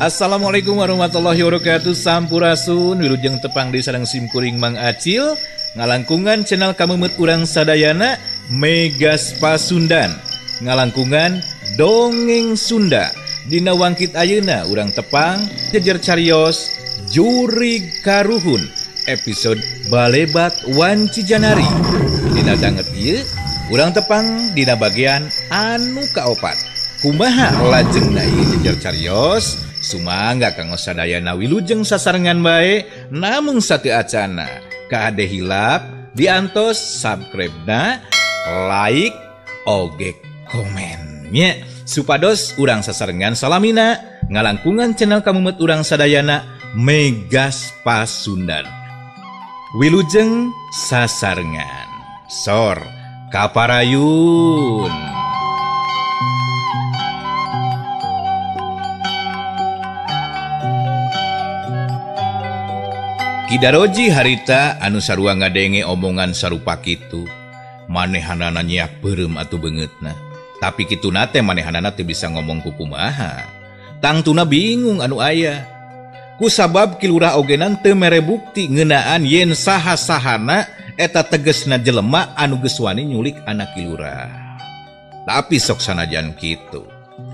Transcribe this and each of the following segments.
Assalamualaikum warahmatullahi wabarakatuh. Sampurasun wilujeng tepang di sareng simkuring Mang Acil ngalangkungan channel Kamemet Urang Sadayana Megas Pasundan ngalangkungan Dongeng Sunda dina wangkit ayeuna urang tepang jejer carios Jurig Karuhun episode Balebat Wanci Janari dina danget ieu urang tepang dina bagian anu kaopat kumaha lajengna ieu jejer carios. Sumangga kanggo sadayana wilujeng sasarengan bae namung satu acana kade hilap diantos subscribe-na like oge komennya supados urang sasarengan salamina ngalangkungan channel Kamemet Urang Sadayana Megas Pasundan wilujeng sasarengan sor kaparayun. Kidaroji harita anu sarua ngadenge omongan sarupa kitu manehanana nyiak beureum atuh beungeutna tapi kituna teh manehanana teu bisa ngomong ku kumaha tangtuna bingung anu aya kusabab kilurah ogenan teu mere bukti ngeunaan yen saha-sahana eta tegesna jelema anu geus wani nyulik anak kilurah tapi sok sanajan kitu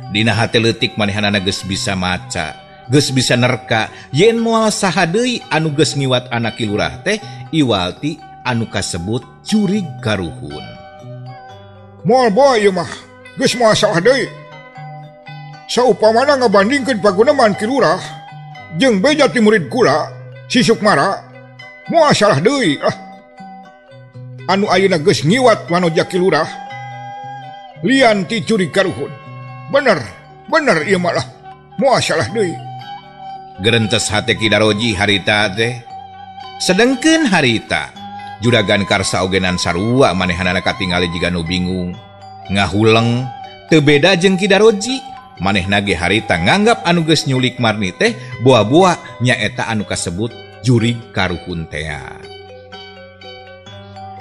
dina hate leutik manehanana geus bisa maca geus bisa nerka yen moal saha deui anu geus ngiwat anak kilurah teh iwalti anu kasebut Jurig Karuhun. Moal boy ieu mah geus moal saha deui. Saupamana ngabandingkeun pagunaman kilurah jeung beja ti murid kula si Sukmara moal salah deui anu ayeuna geus ngiwat wanoja kilurah lian ti Jurig Karuhun. Bener ieu mah lah moal salah deui. Gerentes hate Kidaroji harita teh sedengkeun harita juragan karsa ogenan sarua manehanana katingali jiga nu bingung ngahuleng teu beda jeung Kidaroji manehna ge harita nganggap anu geus nyulik marni teh boa-boa nyaeta anu kasebut Jurig Karuhun teh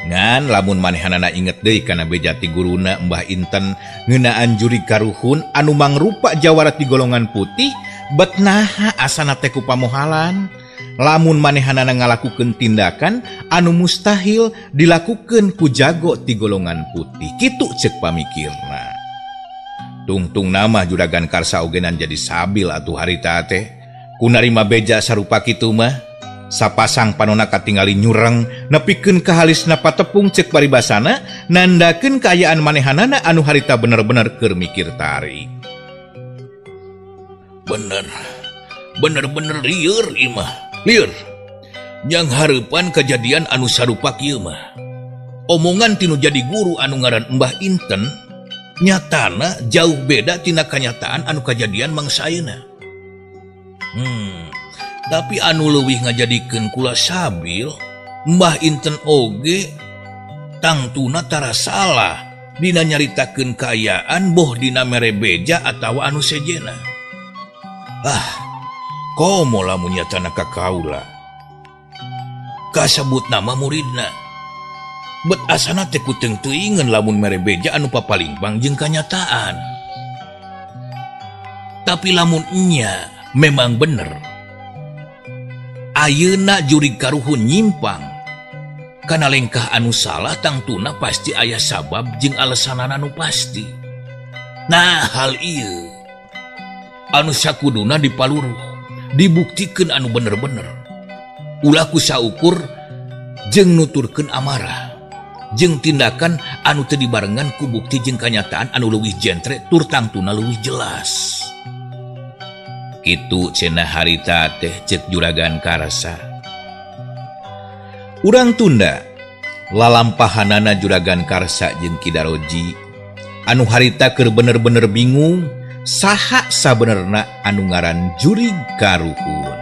ngan lamun manehanana inget deui kana beja ti guruna Mbah Inten ngeunaan Jurig Karuhun anu mangrupa jawara ti golongan putih betnaha asana teh ku pamohalan lamun manehanana ngalakukeun tindakan anu mustahil dilakukeun ku jago ti golongan putih kitu ceuk pamikirna tungtung nama juragan karsa ogenan jadi sabil atuh harita teh ku narima beja sarupa kitu mah sapasang panonna katingali nyureng nepikeun ka halisna patepung ceuk paribasana nandakeun kaayaan manehanana anu harita bener-bener keur mikir tari. Bener lieur imah lieur yang hareupan kejadian anu sarupa kieu mah omongan tinu jadi guru anu ngaran Mbah Inten nyatana jauh beda tina kanyataan anu kejadian mangsa ayeuna tapi anu leuwih ngajadikeun kula sabil Mbah Inten oge tangtuna tara salah dina nyaritakeun kaayaan boh dina mere beja atawa anu sejena. Komo lamun nyatana ka kaula kasebut nama muridna bet asana teh kuteung teuingeun lamun mere beja anu papalimbang jeung kanyataan tapi lamun nya memang bener ayeuna Jurig Karuhun nyimpang kana lengkah anu salah tangtuna pasti aya sabab jeung alesanana anu pasti nah hal ieu anu sakuduna dipaluruh dibuktikeun anu bener-bener ulah ku saukur jeung nuturkeun amarah jeung tindakan anu teu dibarengan ku bukti jeung kanyataan anu leuwih jentre tur tangtuna leuwih jelas kitu cenah harita teh ceuk juragan karsa urang tunda lalampahanana juragan karsa jeung Kidaroji anu harita keur bener-bener bingung saha sabenerna anu ngaran Jurig Karuhun.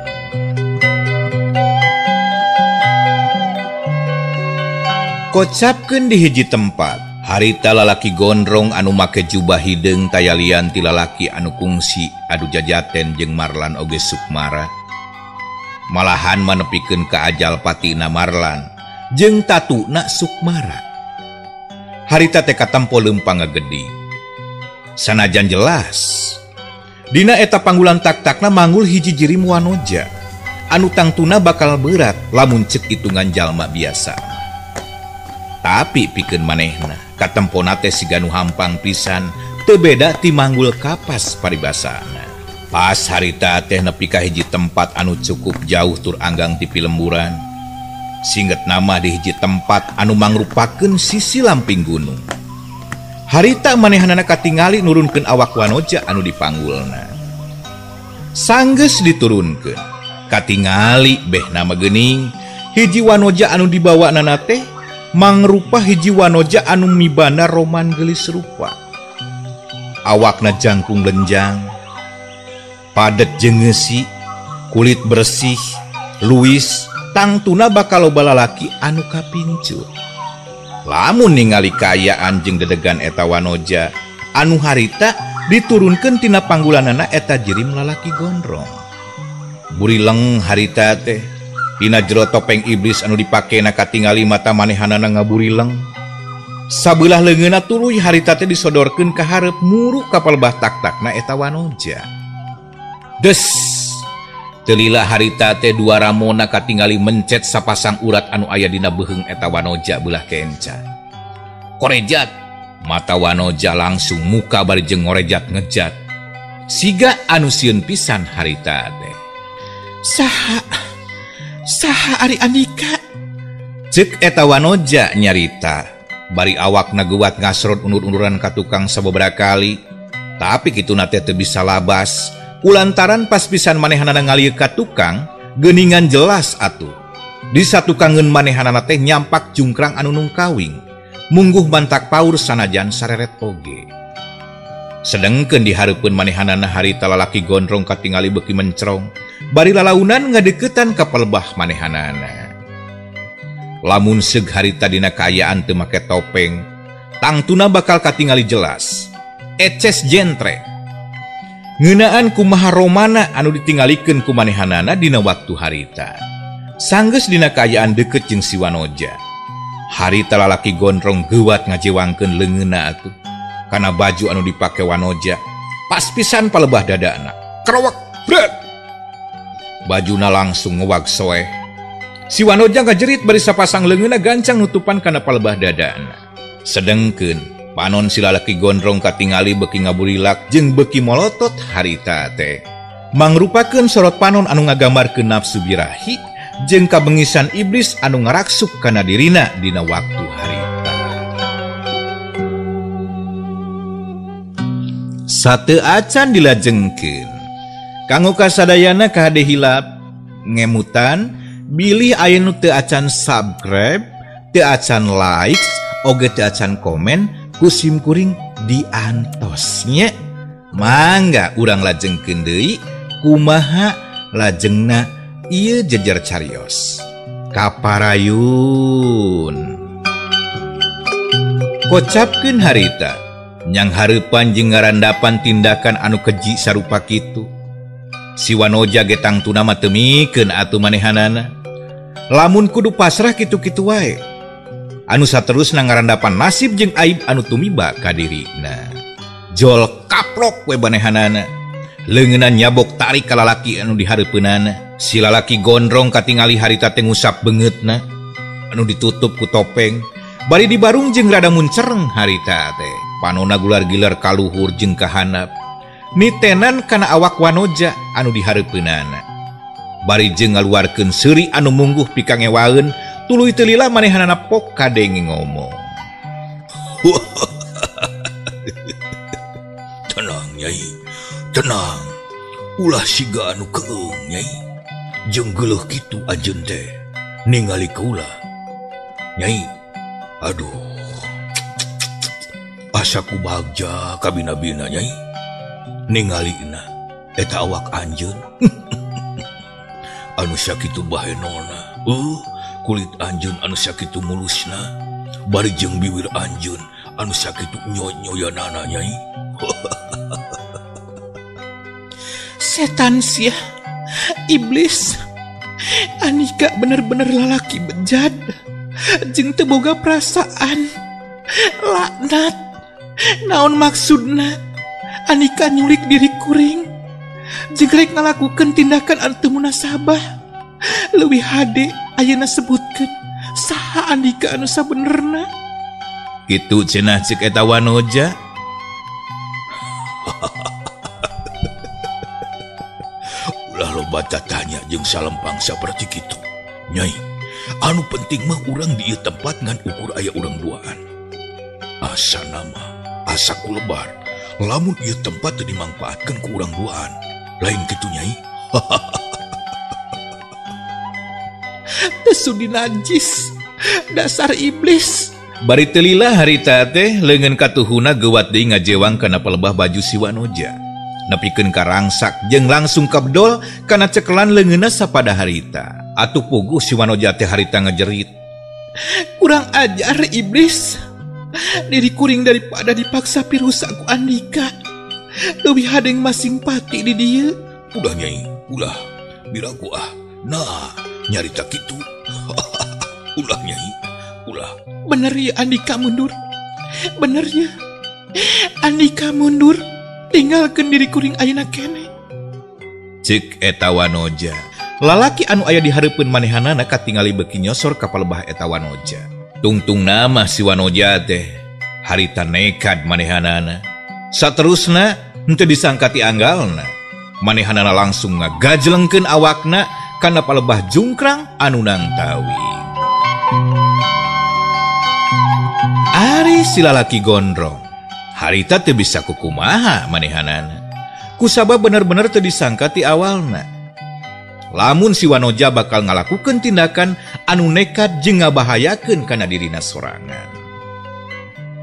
Kocapkeun di hiji tempat harita lalaki gondrong anu make jubah hideung tayalian ti lalaki anu kungsi adu jajaten jeung Marlan oge Sukmara malahan manepikeun ka ajal patina Marlan jeung tatuna Sukmara harita teh katempo leumpang ngagedi. Sanajan jelas Dina eta panggulan tak-takna manggul hiji jirim wanoja anu tangtuna bakal berat lamun cek hitungan jalma biasa. Tapi pikeun manehna katempona teh siga nu hampang pisan teu beda ti manggul kapas paribasana. Pas harita teh nepi ka hiji tempat anu cukup jauh tur anggang ti pilemburan. Singget nama di hiji tempat anu mangrupakeun sisi lamping gunung. Harita manehanana katingali nurunkeun awak wanoja anu dipanggulna. Sanggeus diturunkeun, katingali beh nama geuning hiji wanoja anu dibawanana teh mangrupa hiji wanoja anu mibana roman geulis rupa. Awakna jangkung lenjang, padet jeung ngeusi, kulit bersih, luwis, tangtuna bakal loba lalaki anu kapincut. Lamun ningali kaayaan jeung dedegan eta wanoja anu harita diturunkeun tina panggulanana eta jirim lalaki gondrong. Burileng harita teh dina jero topeng iblis anu dipakena katingali mata manehanana ngaburileng. Sabelah leungeunna tuluy harita teh disodorkeun ka hareup muru kapal bah tak-takna eta wanoja. Des teu lila harita teh dua ramona katingali mencet sapasang urat anu aya dina beuheung eta wanoja belah kenca. Korejat mata wanoja langsung muka bari jeung ngorejat ngejat. Siga anu sieun pisan harita teh. Saha ari Andika? Cek eta wanoja nyarita. Bari awakna geuwat ngasrot undur-unduran ka tukang sababaraha kali. Tapi kituna teh teu bisa labas. Ulantaran pas pisan manehanana ngalieu ka tukang, geuningan jelas atuh. Di satukangeun manehanana teh nyampak jungkrang anu nungkawing, mungguh mantak paur sanajan sareret oge. Sedengkeun di hareupeun manehanana harita lalaki gondrong katingali beuki mencrong, bari lalaunan ngadeuketan ka pelebah manehanana. Lamun seug harita dina kaayaan teu make topeng, tangtuna bakal katingali jelas. Eces jentre. Ngeunaan kumaha romana anu ditinggalikeun ku manehanana dina waktu harita. Sanggeus dina kaayaan deukeut jeung si wanoja. Harita lalaki gondrong geuwat ngajewangkeun leungeunna atuh. Kana baju anu dipake wanoja pas pisan palebah dadana. Krowak bret. Bajuna langsung ngewag soeh. Si wanoja ngajerit bari sapasang leungeunna gancang nutupan kana palebah dadana. Sedengkeun panon si lalaki gondrong katingali beuki ngaburilak jeung beuki molotot harita teh mangrupakeun sorot panon anu ngagambarkeun nafsu birahi jeung kabengisan iblis anu ngaraksuk kana dirina dina waktu harita. Sateu acan dilajengkeun kanggo kasadayana kahade hilap ngemutan bilih aya nu teu acan subscribe, teu acan likes, oge teu acan komen kusim kuring diantosnya. Mangga urang lajengkeun deui kumaha lajengna ieu jejer carios. Kaparayun. Kocapkeun harita nyang hareupan jeung ngarandapan tindakan anu keji sarupa kitu. Si wanoja ge tangtuna mah teu mikeun atuh manehanana. Lamun kudu pasrah kitu-kitu wae. Anu saterusna ngarandapan nasib jeung aib anu tumiba ka dirina. Jol kaplok we manehanana. Leungeunna nyabok tarik ka lalaki anu dihareupeunana. Si lalaki gondrong katingali harita teh ngusap beungeutna anu ditutup ku topeng. Bari dibarung jeung rada muncereng harita teh. Panonna gular-gilar ka luhur jeung ka handap. Nitenan kana awak wanoja anu dihareupeunana. Bari jeung ngaluarkeun seuri anu mungguh pikangewaeun, tuluy teu lila manehanana pok kadenge ngomong. Tenang Nyai, tenang. Ulah siga anu keung Nyai. Jeung geuleuh kitu anjeun teh ningali kaula. Nyai, aduh. Asaku bagja ka bina-bina Nyai. Ningalina eta awak anjeun. Anu sakitu bahenona. Kulit anjeun anu sakitu mulusna. Bari jeung bibir anjeun anu sakitu nyoy-nyoyanana Nyai. Setan sia, iblis. Andika bener-bener lalaki bejat jeung teu boga perasaan. Laknat. Naon maksudna? Andika nyulik diri kuring. Jegrek ngalakukan tindakan anu teu munasabah. Leuwih hade ayeuna sebutkeun saha Andika anu sabenerna. Kitu cenah ceuk eta Wanoja. Ulah loba tatanya jeung salempang saperti kitu. Nyai, anu penting mah urang di ieu tempat ngan ukur aya urang duaan. Asa nama, asa kulebar. Lamun ieu tempat teu dimangpaatkeun ku urang duaan. Lain kitu Nyai. Teu sudi najis. Dasar iblis. Bari teu lila harita teh leungeun katuhuna geuwat deui ngajewang kana pelebah baju si Wanoja. Nepikeun ka rangsak jeung langsung kabdol kana cekelan leungeunna sapada harita. Atuh puguh si Wanoja teh harita ngajerit. Kurang ajar iblis. Diri kuring daripada dipaksa pirusa ku Andika. Leuwih hadeng masing pati di dieu. Udah Nyai, ulah. Biraku ah. Nah, nyarita kitu. Ulah Nyai, ulah. Bener ya Andika mundur. Bener ya. Andika mundur. Tinggalkeun diri kuring ayeuna keneh. Ceuk eta Wanoja. Lalaki anu aya di hareupeun manehanana katingali beuki nyosor ka palebah eta Wanoja. Tungtung nama si Wanoja teh harita nekad manehanana. Saterusna henteu disangka ti anggalna. Manehanana langsung ngagajlengkeun awakna kana palebah jungkrang anu nang tawing. Ari si lalaki gondrong. Harita teu bisa kukumaha manehanana. Kusabab bener-bener teu disangka ti awalna. Lamun si Wanoja bakal ngalakukeun tindakan anu nekat jeung ngabahayakeun kana dirina sorangan.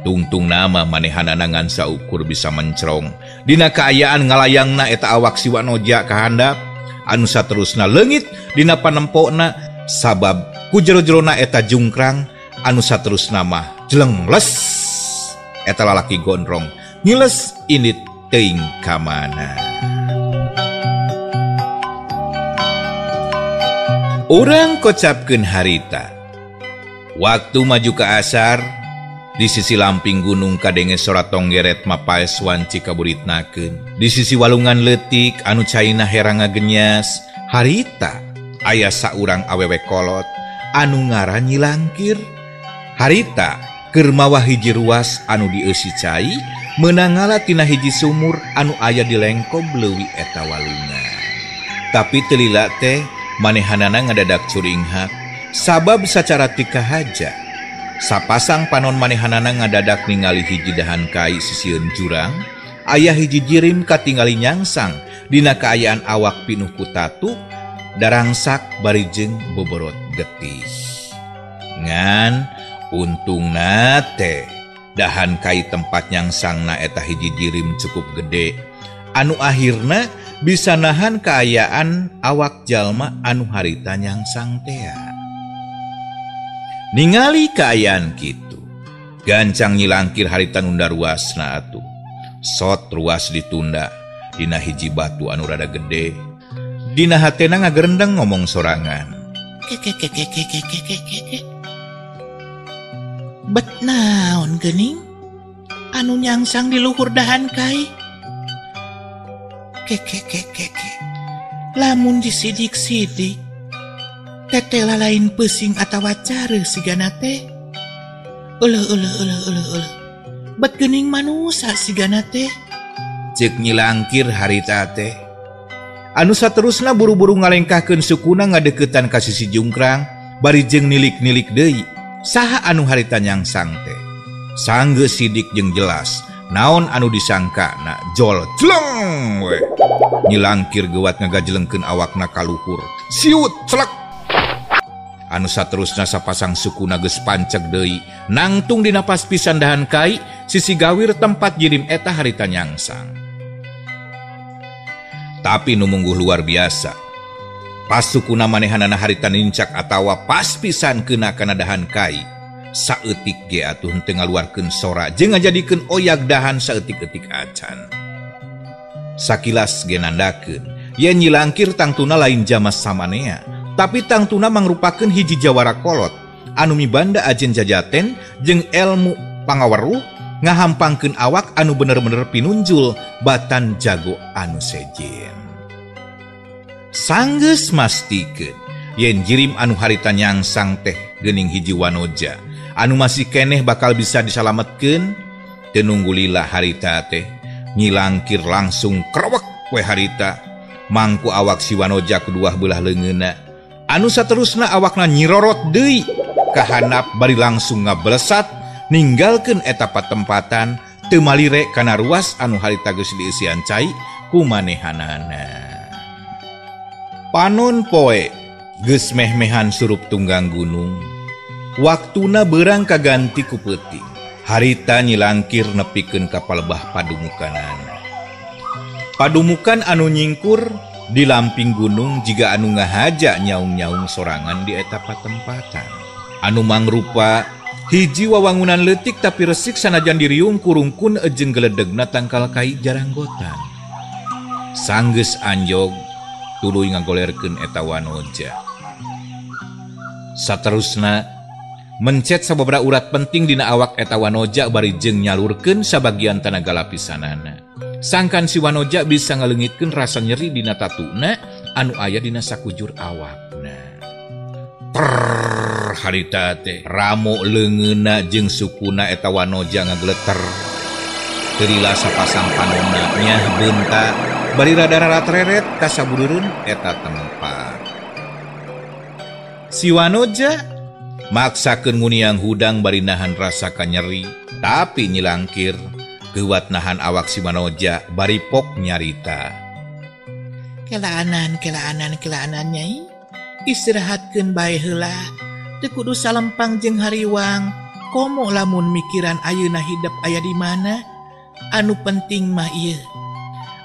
Tungtung nama manehanana ngan saukur bisa mencrong dina kaayaan ngalayangna eta awak si Wanoja ka handap anu saterusna leungit dina panempona sabab ku jero-jerona eta jungkrang anu saterusna mah jelengles. Eta lalaki gondrong ngiles indit teuing ka mana. Urang kocapkeun harita. Waktu maju ke asar, di sisi lamping gunung kadenge sora tonggeret mapaes wanci kaburitnakeun. Di sisi walungan leutik anu caina herang ngagenyas, harita aya saurang awewe kolot anu ngaran Nyilangkir. Harita keur mawa hiji ruas anu dieusi cai meunangala tina hiji sumur anu aya di lengkob leuwih eta walungan. Tapi teu lila teh manehanana ngadadak curinghak sabab sacara tika haja sapasang panon manehanana ngadadak ningali hiji dahan kai sisieun jurang aya hiji jirim katingali nyangsang dina kaayaan awak pinuh ku tatu darangsak bari jeung boborot getih ngan untungna teh dahan kai tempat nyangsangna eta hiji jirim cukup gede anu akhirna bisa nahan kaayaan awak jalma anu harita nyangsang tea. Ningali kaayaan kitu, gancang Nyilangkir harita nunda ruasna atuh. Sot ruas ditunda dina hiji batu anu rada gede. Dina hatena ngagerendeng ngomong sorangan. Bet naon geuning? Anu nyangsang di luhur dahan kai? Lamun disidik-sidik tetela lain pesing atawa care sigana teh. Bet geuning manusa sigana teh. Ceuk Nyilangkir harita teh. Anu saterusna buru-buru ngalengkahkeun sukuna ngadeuketan ka sisi jungkrang bari jeung nilik-nilik deui saha anu harita nyangsang teh. Sanggeus sidik jeung jelas naon anu disangka na jol jeleng we. Nyilangkir geuwat ngagajlengkeun awakna ka luhur. Siut celek. Anu saterusna sapasang sukuna geus panceg deui nangtung dina pas pisan dahan kai sisi gawir tempat jirim eta harita nyangsang. Tapi nu mungguh luar biasa. Pas sukuna manehanana harita nincak atawa pas pisan keuna kana dahan kai. Saeutik ge atuh henteu ngaluarkeun sora jeung ngajadikeun oyak dahan saeutik-eutik acan. Sakilas ge nandakeun yen Nyilangkir tangtuna lain jama samanea, tapi tangtuna mangrupakeun hiji jawara kolot anu mibanda ajen jajaten jeung elmu pangaweruh ngahampangkeun awak anu bener-bener pinunjul batan jago anu sejen. Sanggeus mastikeun yen jirim anu harita nyangsang teh geuning hiji wanoja anu masih keneh bakal bisa disalametkeun. Teu nunggu lila harita teh nyilangkir langsung krewek we harita mangku awak si wanoja kedua belah leungeunna. Anu saterusna awakna nyirorot deui ka handap bari langsung ngablesat ninggalkeun eta patempatan teu malire kana ruas anu harita geus diisian cai ku manehanana. Panon poe geus meh-mehan surup tunggang gunung. Waktuna beurang kaganti ku peuting. Harita nyilangkir nepikeun ka palebah padumukanana. Padumukan anu nyingkur di lamping gunung jiga anu ngahaja nyaung-nyaung sorangan di eta patempatan. Anu mangrupa hiji wawangunan leutik tapi resik sanajan diriung kurungkun ejeng geledegna tangkal kai jaranggotan. Sanggeus anjog tuluy ngagolerkeun eta wanoja. Saterusna mencet sababaraha urat penting dina awak eta wanoja bari jeung nyalurkeun sabagian tenaga lapisanana. Sangkan si wanoja bisa ngaleungitkeun rasa nyeri dina tatuna anu aya dina sakujur awakna. Harita teh ramo leungeunna jeung sukuna eta wanoja ngagleter. Keurila sapasang panonna nyah beunta bari rada-rada treret ka sabudureun eta tempat. Si wanoja maksakeun nguniang hudang bari nahan rasa kanyeri, tapi nyilangkir keuat nahan awak si wanoja bari pok nyarita. Kelaanan Nyai. Istirahatkeun bae heula. Teu kudu salempang jeung hariwang. Komo lamun mikiran ayeuna hidup aya di mana? Anu penting mah ieu.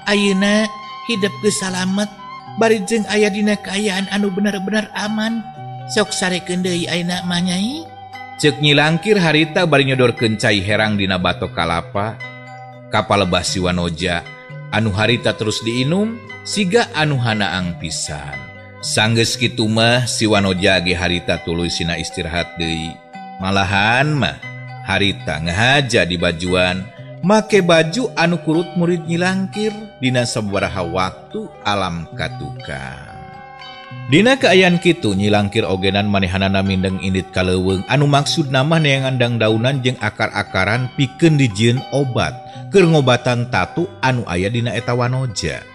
Ayeuna hidup geus salamet bari jeung aya dina kaayaan anu bener-bener aman. Sok sarekeun deui ayeuna mah Nyai. Ceuk nyilangkir harita bari nyodorkeun cai herang dina batok kalapa. Kapalebah si wanoja anu harita terus diinum siga anu hanaang pisan. Sanggeus kitu mah si wanoja ge harita tuluy sina istirahat deui. Malahan mah harita ngahaja di bajuan make baju anu kurut murid nyilangkir dina sabaraha waktu alam katukang. Dina kaayaan kitu nyilangkir ogenan manehanana mindeng indit kaleuweung anu maksudna mah neangandang daunan jeung akar-akaran pikeun dijieun obat keur ngobatan tatu anu aya dina eta wanoja.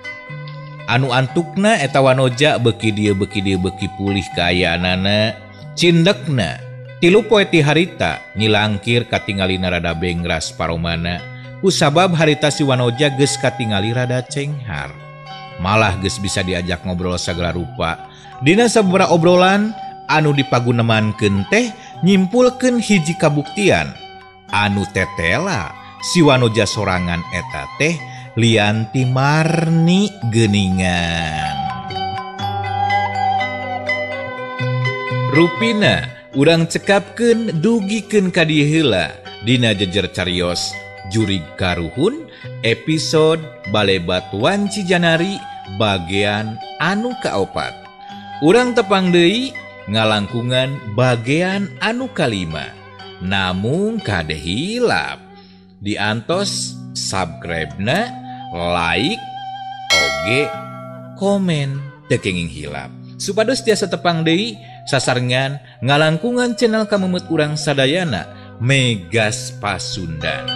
Anu antukna eta wanoja beuki dieu beuki pulih kaayaanana. Cindekna 3 poe ti harita nyilangkir katingalina rada bengras paromana kusabab harita si wanoja geus katingali rada cenghar. Malah geus bisa diajak ngobrol sagala rupa. Dina sabaraha obrolan anu dipagunemankeun teh nyimpulkeun hiji kabuktian anu tetela si wanoja sorangan eta teh lianti marni geuningan. Rupina urang cekapkeun dugikeun ka dieu heula dina jejer carios Jurig Karuhun episode Balebat Wanci Janari bagean anu kaopat. Urang tepang deui ngalangkungan bagean anu kalima. Namung kade hilap diantos subscribe-na, like, oge, komen, teu kenging hilap. Supados tiasa tepang deui sasarengan ngalangkungan channel Kameumeut urang sadayana Megas Pasundan.